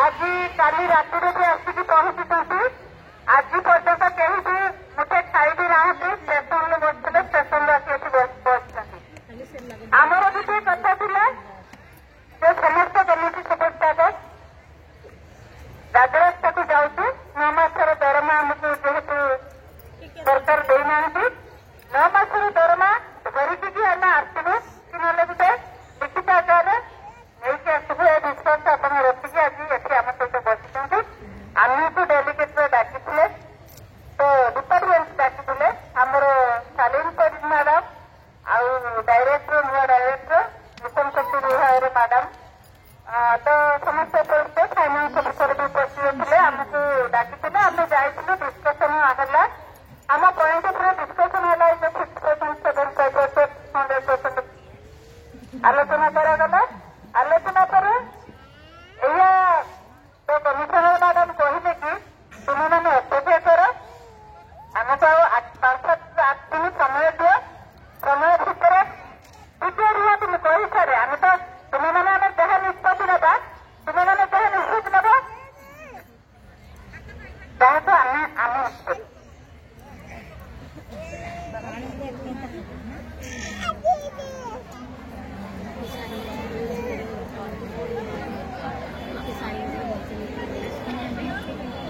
आज काली राति भी आसिक पहुंची आज पर्यंत कहीं भी मुझे खाई भी ना स्टेशन में बसते स्टेशन आसी बस आमर गोटे कथा था जो समस्त कमिटी सुपरस्टाफ राजरास्ता को जाऊँ 9 मासर दरमा आमको जेहेतु सरकार देना 9 मासर दरमा धरिकी आम आसबू कि ना गोटे लिखित आकार नहीं आसबू ए विश्वास आप रखिकी आज ये आम सहित बसुँच आमको डेलीगेट डाकी तो डिपार्टमेंट डाकी आमर शालीन मैडम आउ डायरेक्टर नुआ डायरेक्टर मिशन शक्ति विभाग मैडम तो समस्त फाइनान्स अफिसर भी उपस्थित थे आमको डाकी आम जाइलु डिस्कसन है आम पॉइंट उपर डिस्कसन है 6% 7% 100% आलोचना करागला आलोचना पर तो कमिशनर मैडम कहले कि तुम मैंने अपेक्षा कर आमको 5-7 दिन समय दियो समय भितर टिके रुह तुम कही सारे आम तो तुम मैंने जहाँ निष्पत्ति ना तुम मैंने जहाँ निष्पत्ति नब जहाँ तो आम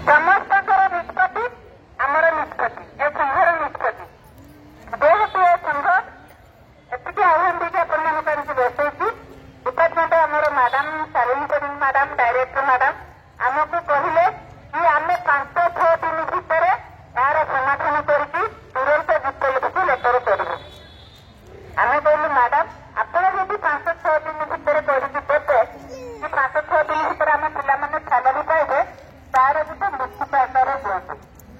समस्त निष्पत्ति आमर निष्पत्ति ए संघर निष्पत्ति जेहेतु ए संघ एति आह्वान देखे अपन बसई डिपार्टमेंट आमर मैडम शालीन मैडम डायरेक्टर मैडम आमको कहले कि आम 5-6 दिन भितर यार समाधान करके तुरंत विपल को लेटर करूँ आम कहलु मैडम आपड़ यदि 5-6 दिन भितर करके देते कि 5-6 दिन भितर आम पिला सैलरी पाइबे तार गोटे लिखित आकार दिखाते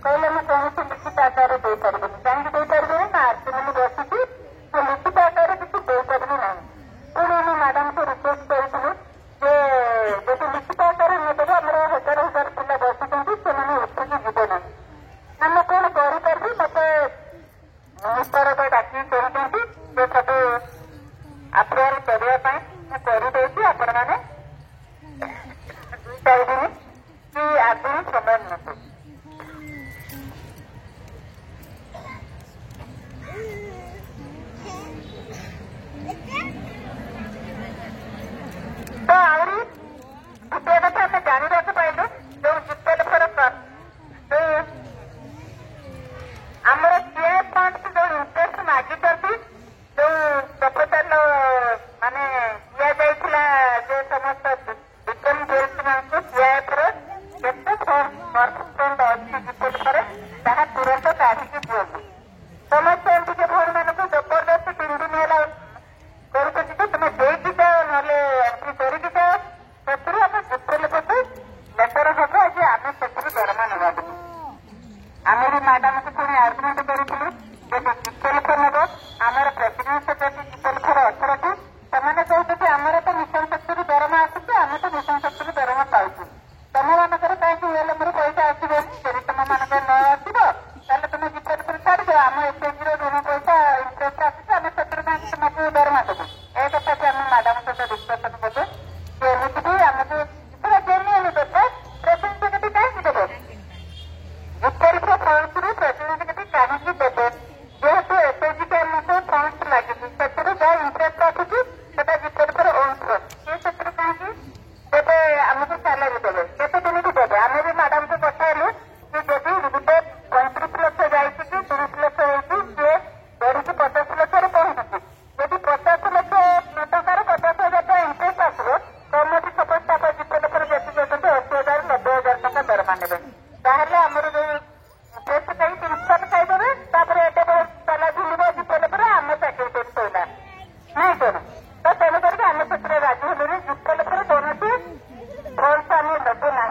कहले मुझे कौन लिखित आकार दे पारि कहीं दे पारि ना आरसीएम बसिकी तो लिखित आकार किसी दे पारि ना पुणी आम मैडम को रिक्वेस्ट करूँ जो लिखित आकार नदेव आम 1000 पिला बसुँच से उठिकी जीवे ना आम कौन करें मत मिनिस्टर डाकी कहते जो सब अप्रुवल करने करदे आपण मैंने 2-4 दिन कि आगे समय नहीं तो आहरी गोटे कथा आम जानवा पाइलु जो जितल आमर सीए फंड जो इंटरेस्ट मागिंट जो प्रपोजाल माने दिया जो समस्त विक्रम ज्वेल्स सीआईएफ केते फंड अच्छी जितल पर ताहा तुरंत काढ़ी दिखाई समस्त एमपी के भौणी मान जबरदस्त 3 दिन है कर तुम देकी जाओ ना एंट्री करके जाओ से आम जितल को लेटर हब आज आम से दरमा ना आम भी मैडम को पुणी आर्गुमेंट करूँ जब जितल नब आमर प्रेसिडेंट सेक्रेटरी जितल अथॉरिटी से कहते आमर तो मिशन शक्ति दरमा आसूँ आम तो मिशन शक्ति दरमा पाऊँ तुम मानकर कहीं मोर पैसा आसबनी जब तुम मानक न आसो तुम जितल पर छाड़ दो आम एसएचजी ऋण पैसा इंटरेस्ट आसूँ आम से तुमको दरमा देव ए कथा कि आम मैडम सहित डिस्कसन कलु एमती भी आमको पूरा जेन्युइन देते प्रेसिडेंट कहीं देवे जितल फंड रू प्रेसिडेंट कहीं देवे जेहेतु एसएचजी के आमको फंड लगे से जहाँ इंटरेस्ट आसूँ जितल पर ओन फंड से कहीं देवे आमको सैलरी देवे केते दिन भी देवे आम भी मैडम को पठाइलु कि जब गोटे 35 लाख जाइए 30 लाख हो सी बढ़ी 50 लाख पहुंची यदि 50 लाख टकर 50,000 टका इंटरेस्ट आसो कमिटी सपोज जितल पर जी 80,000 90,000 टका दरमा ने आमर जो इंटरेस्ट कहीं 30 लाख खाईदे एटे ताला झुलब जितल पर आम चाकरी कर नहीं कौन तो तेणुक आम से राजी हलु जितल पर कौन फंड आम देवे ना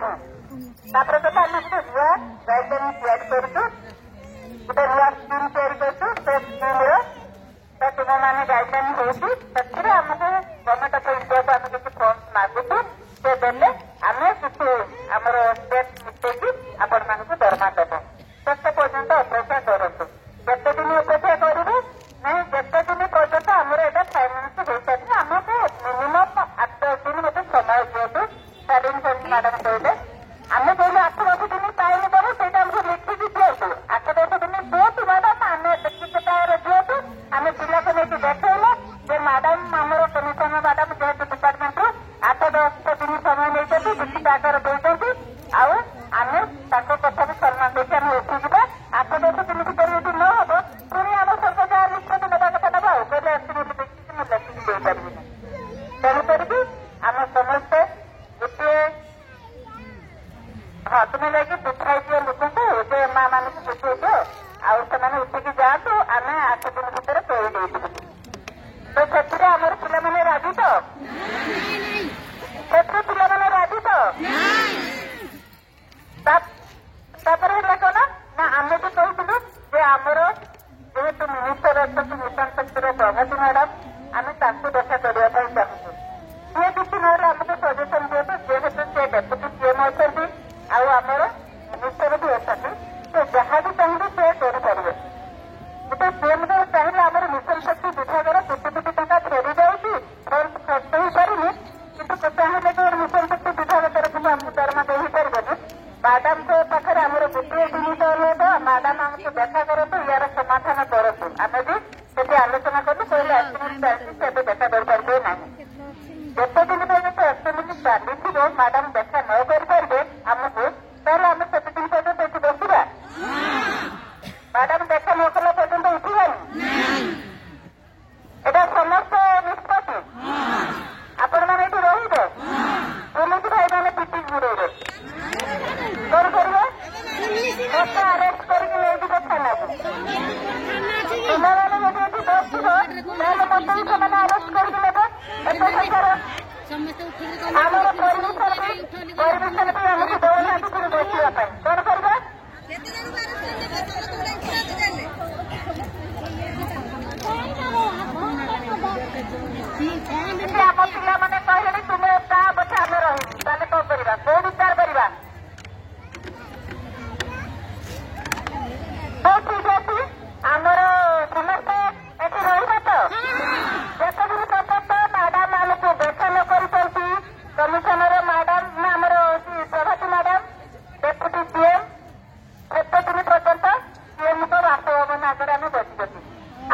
तापर कथा आम गोटे नुआ गाइडलाइन तैयारी करूँ गोटे नुआ स्कीम तैयारी करूँ से स्कीम तो तुम मैंने गाइडलाइन होती आमको गवर्नमेंट ऑफ इंडिया को आम किसी फंड मागुचु से देने आम किसी आमर स्टेट मिटेकी आपण मानक दरमा देव से पर्यंत अपेक्षा करूँ जिते दिन अपेक्षा करेंगे नहीं जिते दिन पर्यंत आमर यहाँ फाइनान्स हो सारी आमको मिनिमम 8-10 दिन मत समय दिखाते ମ୍ୟାଡାମ କହିଲେ ଆମେ କହିଲେ 8-10 ଦିନ ଟାଇମ ଦେବୁ ସେଇଟା ଆମକୁ ଲିଖିକି ଦିଅନ୍ତୁ 8-10 ଦିନ ଦିଅନ୍ତୁ ମ୍ୟାଡାମ ଆମେ ଲିଖିତର ଦିଅନ୍ତୁ ଆମେ ପିଲାକୁ ନେଇକି ଦେଖେଇଲେ ଯେ ମ୍ୟାଡାମ ଆମର କମିଶନ ମ୍ୟାଡାମ ଯେହେତୁ ଡିପାର୍ଟମେଣ୍ଟରୁ 8-10 ଦିନ ସମୟ ନେଇଛନ୍ତି ଲିଖିତ ଆକାର ଦେଇଛନ୍ତି ଆଉ ଆମେ ତାଙ୍କ କଥାକୁ ସମ୍ମାନ ଦେଇକି ଆମେ ଉଠିଯିବା 8-10 ଦିନ ଭିତରେ ଯଦି ନ ହବ ପୁଣି ଆମ ସରକାର ଯାହା ନିଷ୍ପତ୍ତି ନେବା କଥା ନେବା ଆଉ କହିଲେ ଏସ୍ଟିମେଟ୍ ଦେଖିକି ମୁଁ ଲେଖିକି ଦେଇପାରିବିନି ତେଣୁ କରିକି ଆମ ସମସ୍ତେ ଗୋଟିଏ ହଁ ତୁମେ ଯାଇକି ବୁଝାଇ ଦିଅ ଲୋକଙ୍କୁ ଯେ ମା ମାନଙ୍କୁ ବୁଝେଇ ଦିଅ ଆଉ ସେମାନେ ଉଠିକି ଯାଆନ୍ତୁ ଆମେ 8 ଦିନ ଭିତରେ କରି ଦେଇଥିବୁ ତ ସେଥିରେ ଆମର ପିଲାମାନେ ରାଜି ତ ସେଥିରେ ପିଲାମାନେ ରାଜି ତ ତାପରେ ହେଲା କଣ ନା ଆମେ ବି କହିଥିଲୁ ଯେ ଆମର ଯେହେତୁ ମିନିଷ୍ଟର ଅଛନ୍ତି ମିଶନ ଶକ୍ତିର ପ୍ରଭାତୀ ମ୍ୟାଡାମ ଆମେ ତାଙ୍କୁ ଦେଖା କରିବା ପାଇଁ ଚାହୁଁଛୁ ସିଏ କିଛି ନହେଲେ ଆମକୁ ସଜେସନ ଦିଅନ୍ତୁ ଯେହେତୁ ସେ ଡେପୁଟି ସିଏମ୍ ଅଛନ୍ତି ଆଉ ଆମର ମିନିଷ୍ଟର ବି ଅଛନ୍ତି ସେ ଯାହା ବି ଚାହିଁବେ ସେ କରିପାରିବେ କିନ୍ତୁ ସିଏମ୍ ଚାହିଁଲେ ଆମର ମିଶନ ଶକ୍ତି ବିଭାଗର କୋଟି କୋଟି ଟଙ୍କା ଫେରି ଯାଉଛି ଖର୍ଚ୍ଚ ହେଇପାରୁନି କିନ୍ତୁ ଚାହିଁଲେ ଯେ ମିଶନ ଶକ୍ତି ବିଭାଗ ତରଫରୁ ଆମକୁ ଦରମା ଦେଇପାରିବନି ମ୍ୟାଡାମଙ୍କ ପାଖରେ ଆମର ଗୋଟିଏ ଜିନିଷ ଅନୁରୋଧ ମ୍ୟାଡାମ ଆମକୁ ଦେଖା କରନ୍ତୁ ୟାର ସମାଧାନ କରନ୍ତୁ ଆମେ ବି ସେଠି ଆଲୋଚନା କଲୁ କହିଲେ ଏସ୍ଟିମେଟ୍ ଚାଲିଛି ସେ ଏବେ ଦେଖା କରିପାରିବେ ନାହିଁ ଯେତେ ଦିନ ପର୍ଯ୍ୟନ୍ତ ଏସ୍ଟିମେଟ୍ ଚାଲିଥିବ ମ୍ୟାଡାମ ଦେଖା ନ କରିପାରିବେ ଆମକୁ ତାହେଲେ ଆମେ ସେତେ ଦିନ ପର୍ଯ୍ୟନ୍ତ ଏଠି ବସିବା ମ୍ୟାଡାମ ଦେଖା ନ କଲା ପର୍ଯ୍ୟନ୍ତ ଉଠିବାନି ଏଇଟା ସମସ୍ତ ନିଷ୍ପତ୍ତି ଆପଣମାନେ ଏଠି ରହିବେ ପୋଲିସ ଭାଇମାନେ ପିଟି ବୁଡେଇବେ କଣ କରିବେ ଲୋକ ଆରେଷ୍ଟ କରିକି ନେଇଯିବେ ଥାନାକୁ ପିଲାମାନେ ଯଦି ଏଠି ବସିବ ତାହେଲେ ମତେ ବି ସେମାନେ ଆରେଷ୍ଟ କରିକି ନେବେ ଏତେ ସଂଖ୍ୟାର ଆମର ପରିବେଶରେ ବି ଆମକୁ ଦଉନାହାନ୍ତି ପୁଣି ବସିବା ପାଇଁ କଣ କରିବା ଆମ ପିଲାମାନେ କହିଲେଣି ତୁମେ ତା ପଛେ ଆମେ ରହିବୁ ତାହେଲେ କଣ କରିବା କୋଉ ବିଚାର କରିବା ହଉ ଠିକ ଅଛି ଆମର ସମସ୍ତେ ଏଠି ରହିବା ତ ଯେତେଦିନ ପର୍ଯ୍ୟନ୍ତ ମ୍ୟାଡାମ ଆମକୁ ଦେଖା ନ କରିଛନ୍ତି କମିଶନର ମ୍ୟାଡାମ ନା ଆମର ପ୍ରଭାତୀ ମ୍ୟାଡାମ ଡେପୁଟି ସିଏମ୍ ସେତେ ଦିନ ପର୍ଯ୍ୟନ୍ତ ସିଏମ୍ଙ୍କ ବାସଭବନ ଆଗରେ ଆମେ ବସିଛନ୍ତି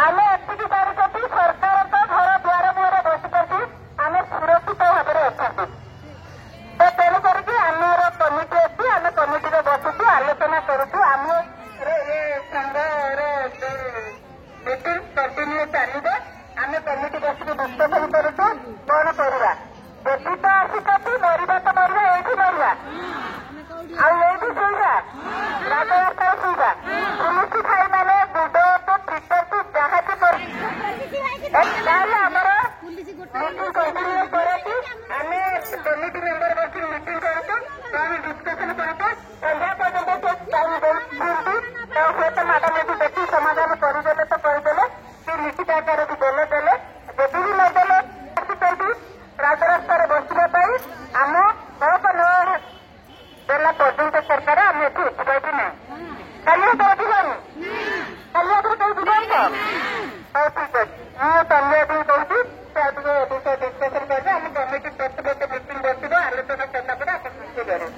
ଆମେ ଏତିକି ଜାଣିଛନ୍ତି ସରକାରଙ୍କ ଘର ଦ୍ୱାର ମୁହଁରେ ବସିଛନ୍ତି ଆମେ ସୁରକ୍ଷିତ ଭାବରେ ଅଛନ୍ତି ତ ତେଣୁ କରିକି ଆମର କମିଟି ଅଛି ଆମେ କମିଟିରେ ବସୁଛୁ ଆଲୋଚନା କରୁଛୁ ଆମ ସଂଘର ମିଟିଂ କଣ୍ଟିନ୍ୟୁ ଚାଲିବ ଆମେ କମିଟି ବସିକି ଡିସ୍କସନ କରୁଛୁ କଣ କରିବା ଯଦି ତ ଆସିଛନ୍ତି ମରିବା ତ ମରିବା ଏଇଠି ମରିବା ଆଉ ଏଇଠି ଶୋଇବା ରାଜରାସ୍ତାରେ ଶୋଇବା ପୁଲିସ ଭାଇମାନେ ବୁଡନ୍ତୁ ପିଟନ୍ତୁ ଯାହା ବି ତାହେଲେ ଆମର ମିଟିଂ କଣ୍ଟିନ୍ୟୁ କରନ୍ତି ଆମେ କମିଟି ମେମ୍ବର ବସିକି ମିଟିଂ କରୁଛୁ ଆମେ ଡିସ୍କସନ କରୁଛୁ ସନ୍ଧ୍ୟା ପର୍ଯ୍ୟନ୍ତ ସେ ଟାଇମ୍ ଦିଅନ୍ତି ତ ହୁଏତ ମ୍ୟାଡାମ ଏଠି ଦେଖି ସମାଧାନ କରିଦେଲେ ତ କରିଦେଲେ କି ଲିଖିତ ଆକାରରେ ଦେଲେ ଯଦି ବି ନଦେଲେ ଆସିଛନ୍ତି ରାଜରାସ୍ତାରେ ବସିବା ପାଇଁ ଆମ ହକ ନ ଦେଲା ପର୍ଯ୍ୟନ୍ତ ସରକାର ଆମେ ଏଠି ଉଠିବା କି ନାହିଁ କାଲି ହାତରେ ଯିବାନି କାଲି ହାତରେ କେହି ଯିବାନି ତ ହଉ ଠିକ ଅଛି ମୁଁ କାଲି ହାତରେ କହୁଛି ସେ ଆଉ ଟିକେ ବିଷୟ ଡିସ୍କସନ କରିବେ ଆମେ କମିଟି ପ୍ରତି ଗୋଟେ ମିଟିଂ ବସିବ ଆଲୋଚନା କଲା ପରେ ଆପଣ ନିଶ୍ଚୟ କରିବେ